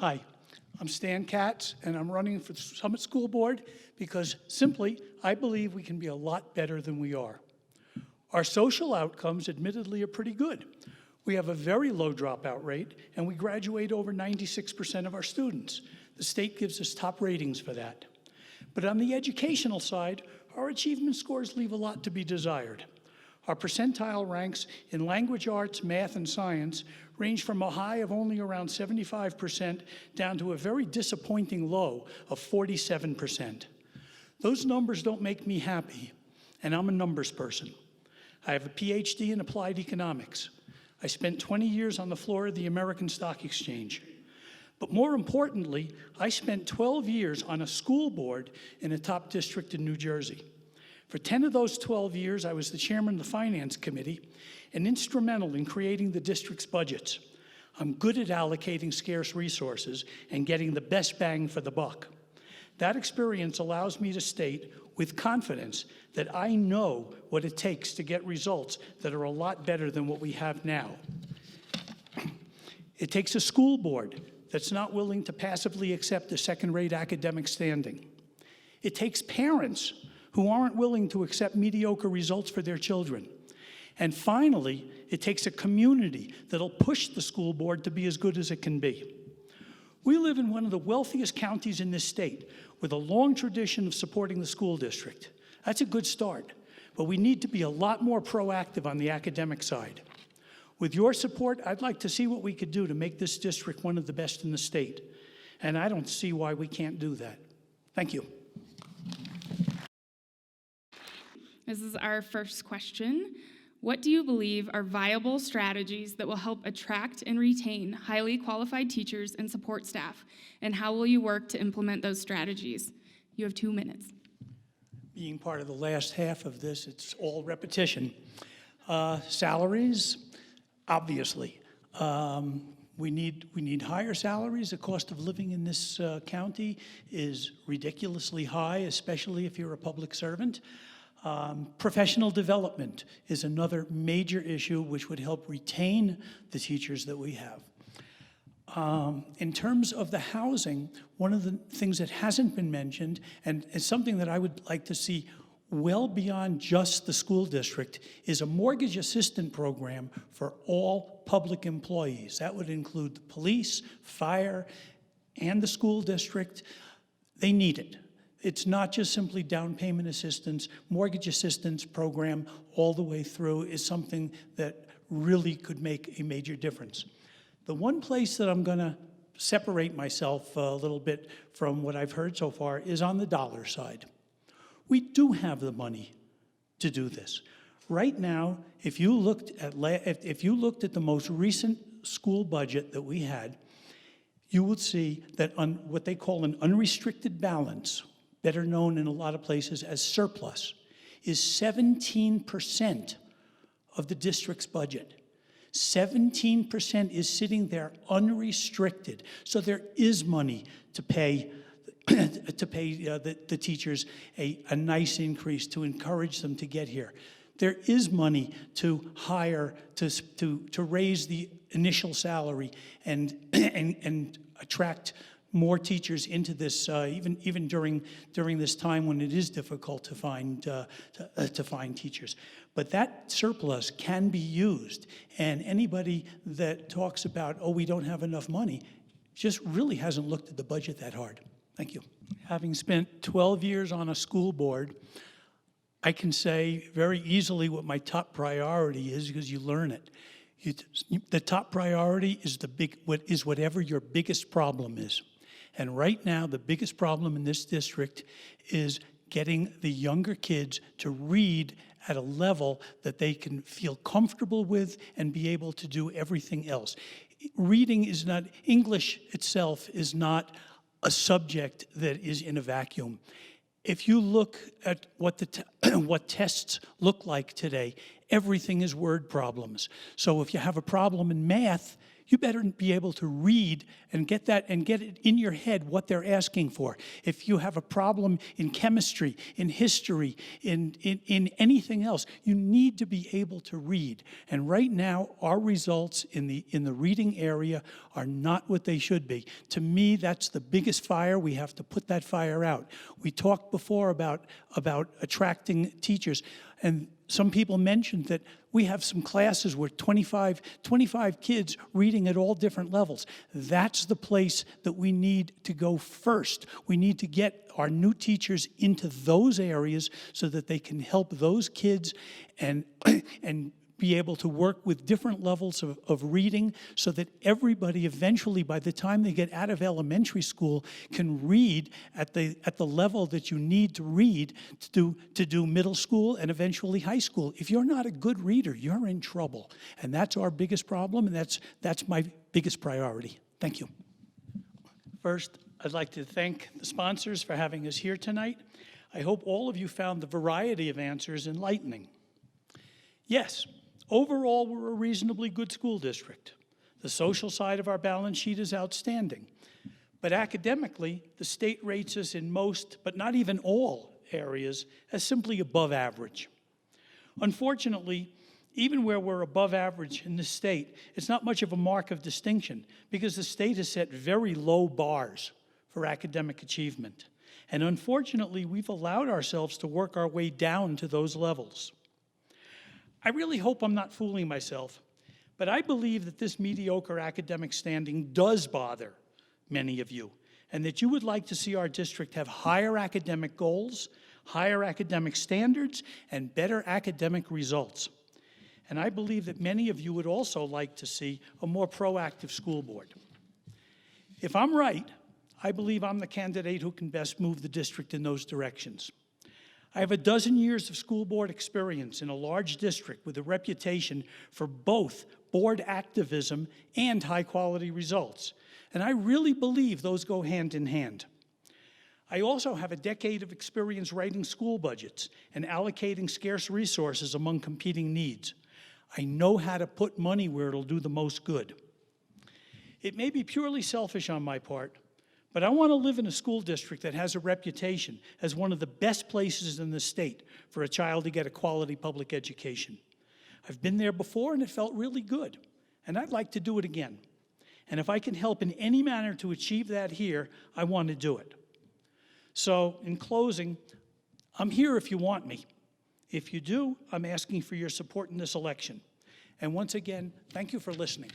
Hi, I'm Stan Katz, and I'm running for the Summit School Board because simply, I believe we can be a lot better than we are. Our social outcomes, admittedly, are pretty good. We have a very low dropout rate, and we graduate over 96% of our students. The state gives us top ratings for that. But on the educational side, our achievement scores leave a lot to be desired. Our percentile ranks in language arts, math, and science range from a high of only around 75% down to a very disappointing low of 47%. Those numbers don't make me happy, and I'm a numbers person. I have a PhD in applied economics. I spent 20 years on the floor of the American Stock Exchange. But more importantly, I spent 12 years on a school board in a top district in New Jersey. For 10 of those 12 years, I was the chairman of the Finance Committee and instrumental in creating the district's budgets. I'm good at allocating scarce resources and getting the best bang for the buck. That experience allows me to state with confidence that I know what it takes to get results that are a lot better than what we have now. It takes a school board that's not willing to passively accept a second-rate academic standing. It takes parents who aren't willing to accept mediocre results for their children. And finally, it takes a community that'll push the school board to be as good as it can be. We live in one of the wealthiest counties in this state with a long tradition of supporting the school district. That's a good start, but we need to be a lot more proactive on the academic side. With your support, I'd like to see what we could do to make this district one of the best in the state. And I don't see why we can't do that. Thank you. This is our first question. What do you believe are viable strategies that will help attract and retain highly qualified teachers and support staff? And how will you work to implement those strategies? You have 2 minutes. Being part of the last half of this, it's all repetition. Salaries, obviously. We need higher salaries. The cost of living in this county is ridiculously high, especially if you're a public servant. Professional development is another major issue which would help retain the teachers that we have. In terms of the housing, one of the things that hasn't been mentioned, and is something that I would like to see well beyond just the school district, is a mortgage assistance program for all public employees. That would include the police, fire, and the school district. They need it. It's not just simply down payment assistance. Mortgage assistance program all the way through is something that really could make a major difference. The one place that I'm going to separate myself a little bit from what I've heard so far is on the dollar side. We do have the money to do this. Right now, if you looked at the most recent school budget that we had, you would see that on what they call an unrestricted balance, better known in a lot of places as surplus, is 17% of the district's budget. 17% is sitting there unrestricted. So there is money to pay the teachers a nice increase to encourage them to get here. There is money to hire, to raise the initial salary and attract more teachers into this, even during this time when it is difficult to find teachers. But that surplus can be used, and anybody that talks about, oh, we don't have enough money, just really hasn't looked at the budget that hard. Thank you. Having spent 12 years on a school board, I can say very easily what my top priority is because you learn it. The top priority is whatever your biggest problem is. And right now, the biggest problem in this district is getting the younger kids to read at a level that they can feel comfortable with and be able to do everything else. Reading is not, English itself is not a subject that is in a vacuum. If you look at what what tests look like today, everything is word problems. So if you have a problem in math, you better be able to read and get it in your head what they're asking for. If you have a problem in chemistry, in history, in anything else, you need to be able to read. And right now, our results in the reading area are not what they should be. To me, that's the biggest fire. We have to put that fire out. We talked before about attracting teachers, and some people mentioned that we have some classes where 25 kids reading at all different levels. That's the place that we need to go first. We need to get our new teachers into those areas so that they can help those kids and be able to work with different levels of reading so that everybody eventually, by the time they get out of elementary school, can read at the level that you need to read to do middle school and eventually high school. If you're not a good reader, you're in trouble. And that's our biggest problem, and that's my biggest priority. Thank you. First, I'd like to thank the sponsors for having us here tonight. I hope all of you found the variety of answers enlightening. Yes, overall, we're a reasonably good school district. The social side of our balance sheet is outstanding. But academically, the state rates us in most, but not even all, areas as simply above average. Unfortunately, even where we're above average in the state, it's not much of a mark of distinction because the state has set very low bars for academic achievement. And unfortunately, we've allowed ourselves to work our way down to those levels. I really hope I'm not fooling myself, but I believe that this mediocre academic standing does bother many of you, and that you would like to see our district have higher academic goals, higher academic standards, and better academic results. And I believe that many of you would also like to see a more proactive school board. If I'm right, I believe I'm the candidate who can best move the district in those directions. I have a dozen years of school board experience in a large district with a reputation for both board activism and high-quality results, and I really believe those go hand in hand. I also have a decade of experience writing school budgets and allocating scarce resources among competing needs. I know how to put money where it'll do the most good. It may be purely selfish on my part, but I want to live in a school district that has a reputation as one of the best places in the state for a child to get a quality public education. I've been there before and it felt really good, and I'd like to do it again. And if I can help in any manner to achieve that here, I want to do it. So, in closing, I'm here if you want me. If you do, I'm asking for your support in this election. And once again, thank you for listening.